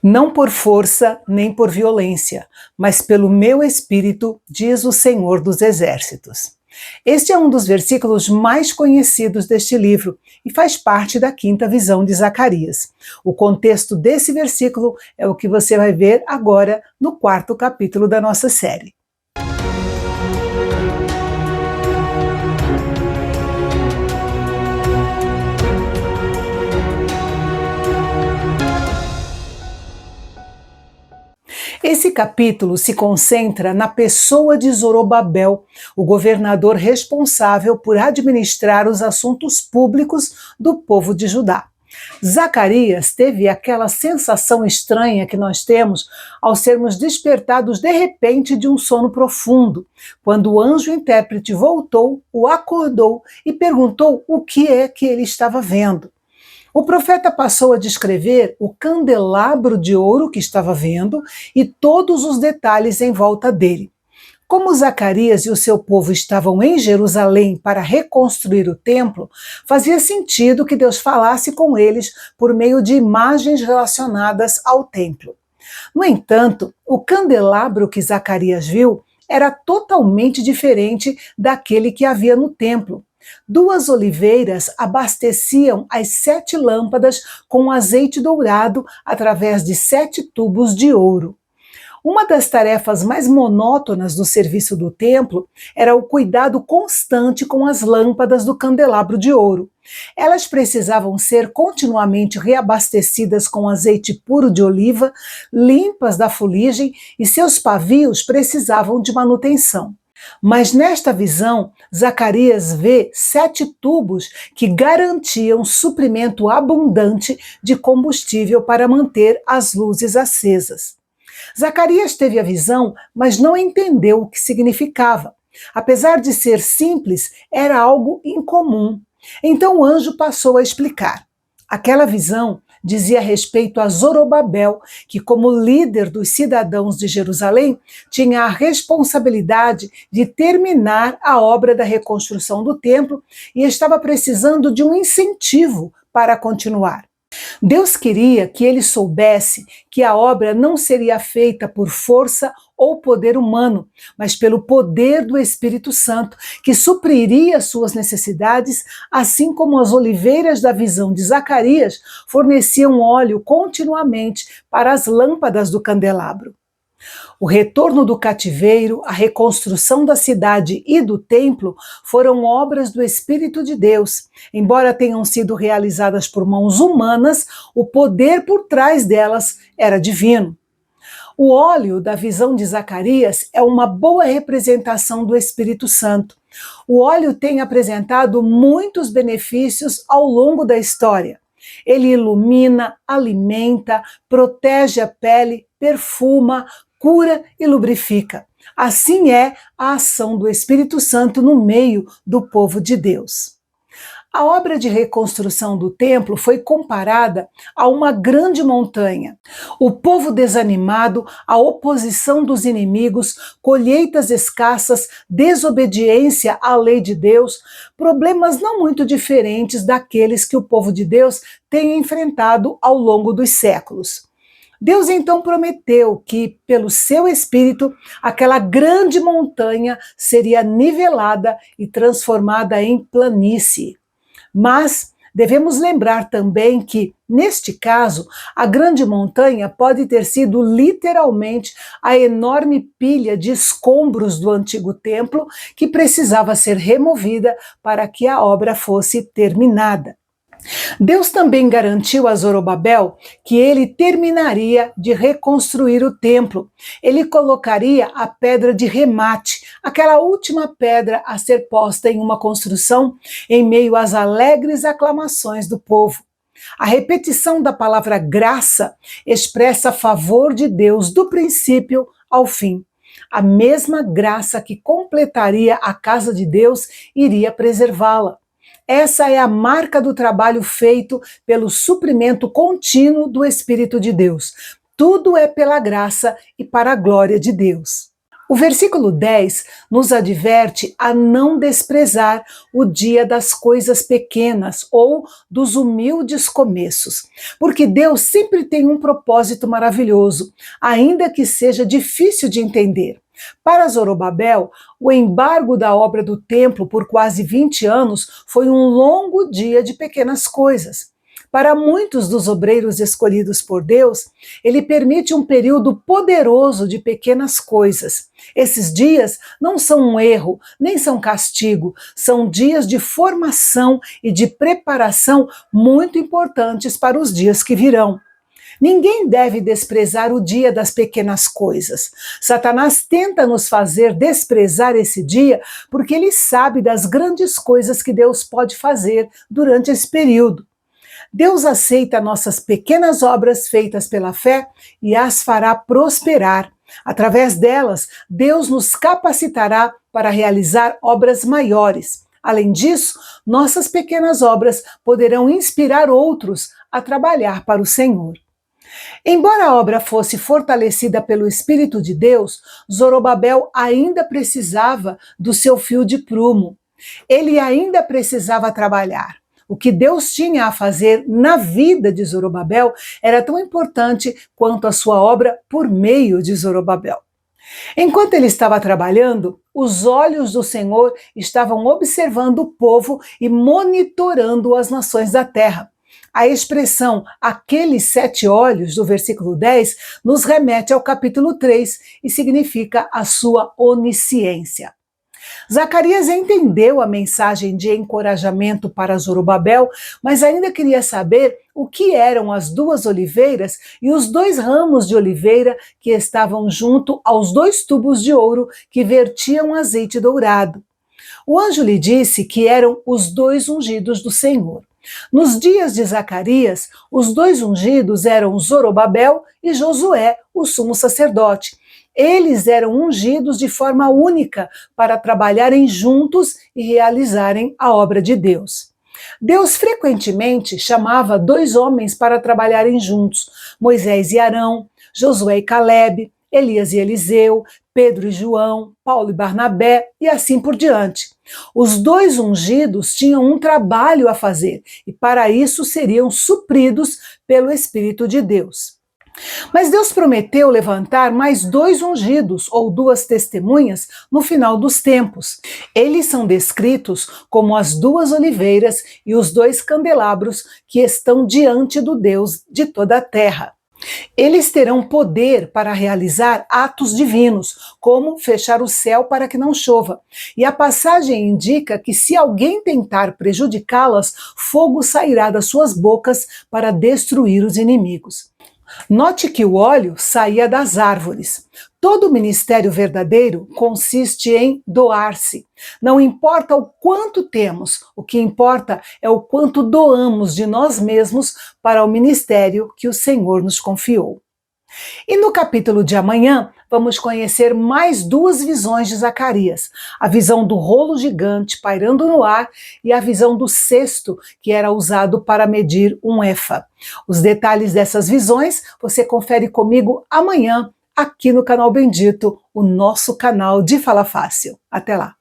Não por força nem por violência, mas pelo meu espírito, diz o Senhor dos Exércitos. Este é um dos versículos mais conhecidos deste livro e faz parte da quinta visão de Zacarias. O contexto desse versículo é o que você vai ver agora no quarto capítulo da nossa série. Esse capítulo se concentra na pessoa de Zorobabel, o governador responsável por administrar os assuntos públicos do povo de Judá. Zacarias teve aquela sensação estranha que nós temos ao sermos despertados de repente de um sono profundo, quando o anjo intérprete voltou, o acordou e perguntou o que é que ele estava vendo. O profeta passou a descrever o candelabro de ouro que estava vendo e todos os detalhes em volta dele. Como Zacarias e o seu povo estavam em Jerusalém para reconstruir o templo, fazia sentido que Deus falasse com eles por meio de imagens relacionadas ao templo. No entanto, o candelabro que Zacarias viu era totalmente diferente daquele que havia no templo. 2 oliveiras abasteciam as 7 lâmpadas com azeite dourado através de 7 tubos de ouro. Uma das tarefas mais monótonas do serviço do templo era o cuidado constante com as lâmpadas do candelabro de ouro. Elas precisavam ser continuamente reabastecidas com azeite puro de oliva, limpas da fuligem, e seus pavios precisavam de manutenção. Mas nesta visão, Zacarias vê 7 tubos que garantiam suprimento abundante de combustível para manter as luzes acesas. Zacarias teve a visão, mas não entendeu o que significava. Apesar de ser simples, era algo incomum. Então o anjo passou a explicar. Aquela visão dizia respeito a Zorobabel, que, como líder dos cidadãos de Jerusalém, tinha a responsabilidade de terminar a obra da reconstrução do templo e estava precisando de um incentivo para continuar. Deus queria que ele soubesse que a obra não seria feita por força ou poder humano, mas pelo poder do Espírito Santo, que supriria suas necessidades, assim como as oliveiras da visão de Zacarias forneciam óleo continuamente para as lâmpadas do candelabro. O retorno do cativeiro, a reconstrução da cidade e do templo foram obras do Espírito de Deus. Embora tenham sido realizadas por mãos humanas, o poder por trás delas era divino. O óleo da visão de Zacarias é uma boa representação do Espírito Santo. O óleo tem apresentado muitos benefícios ao longo da história. Ele ilumina, alimenta, protege a pele, perfuma, cura e lubrifica. Assim é a ação do Espírito Santo no meio do povo de Deus. A obra de reconstrução do templo foi comparada a uma grande montanha. O povo desanimado, a oposição dos inimigos, colheitas escassas, desobediência à lei de Deus, problemas não muito diferentes daqueles que o povo de Deus tem enfrentado ao longo dos séculos. Deus então prometeu que, pelo seu Espírito, aquela grande montanha seria nivelada e transformada em planície. Mas devemos lembrar também que, neste caso, a grande montanha pode ter sido literalmente a enorme pilha de escombros do antigo templo que precisava ser removida para que a obra fosse terminada. Deus também garantiu a Zorobabel que ele terminaria de reconstruir o templo. Ele colocaria a pedra de remate, aquela última pedra a ser posta em uma construção, em meio às alegres aclamações do povo. A repetição da palavra graça expressa favor de Deus do princípio ao fim. A mesma graça que completaria a casa de Deus iria preservá-la. Essa é a marca do trabalho feito pelo suprimento contínuo do Espírito de Deus. Tudo é pela graça e para a glória de Deus. O versículo 10 nos adverte a não desprezar o dia das coisas pequenas ou dos humildes começos, porque Deus sempre tem um propósito maravilhoso, ainda que seja difícil de entender. Para Zorobabel, o embargo da obra do templo por quase 20 anos foi um longo dia de pequenas coisas. Para muitos dos obreiros escolhidos por Deus, ele permite um período poderoso de pequenas coisas. Esses dias não são um erro, nem são castigo, são dias de formação e de preparação muito importantes para os dias que virão. Ninguém deve desprezar o dia das pequenas coisas. Satanás tenta nos fazer desprezar esse dia porque ele sabe das grandes coisas que Deus pode fazer durante esse período. Deus aceita nossas pequenas obras feitas pela fé e as fará prosperar. Através delas, Deus nos capacitará para realizar obras maiores. Além disso, nossas pequenas obras poderão inspirar outros a trabalhar para o Senhor. Embora a obra fosse fortalecida pelo Espírito de Deus, Zorobabel ainda precisava do seu fio de prumo. Ele ainda precisava trabalhar. O que Deus tinha a fazer na vida de Zorobabel era tão importante quanto a sua obra por meio de Zorobabel. Enquanto ele estava trabalhando, os olhos do Senhor estavam observando o povo e monitorando as nações da terra. A expressão aqueles 7 olhos do versículo 10 nos remete ao capítulo 3 e significa a sua onisciência. Zacarias entendeu a mensagem de encorajamento para Zorobabel, mas ainda queria saber o que eram as 2 oliveiras e os 2 ramos de oliveira que estavam junto aos 2 tubos de ouro que vertiam azeite dourado. O anjo lhe disse que eram os 2 ungidos do Senhor. Nos dias de Zacarias, os 2 ungidos eram Zorobabel e Josué, o sumo sacerdote. Eles eram ungidos de forma única para trabalharem juntos e realizarem a obra de Deus. Deus frequentemente chamava 2 homens para trabalharem juntos: Moisés e Arão, Josué e Calebe, Elias e Eliseu, Pedro e João, Paulo e Barnabé e assim por diante. Os 2 ungidos tinham um trabalho a fazer e para isso seriam supridos pelo Espírito de Deus. Mas Deus prometeu levantar mais 2 ungidos, ou 2 testemunhas, no final dos tempos. Eles são descritos como as 2 oliveiras e os 2 candelabros que estão diante do Deus de toda a terra. Eles terão poder para realizar atos divinos, como fechar o céu para que não chova. E a passagem indica que se alguém tentar prejudicá-las, fogo sairá das suas bocas para destruir os inimigos. Note que o óleo saía das árvores. Todo ministério verdadeiro consiste em doar-se. Não importa o quanto temos, o que importa é o quanto doamos de nós mesmos para o ministério que o Senhor nos confiou. E no capítulo de amanhã, vamos conhecer mais 2 visões de Zacarias. A visão do rolo gigante pairando no ar e a visão do cesto que era usado para medir um efa. Os detalhes dessas visões você confere comigo amanhã, aqui no Canal Bendito, o nosso canal de Fala Fácil. Até lá!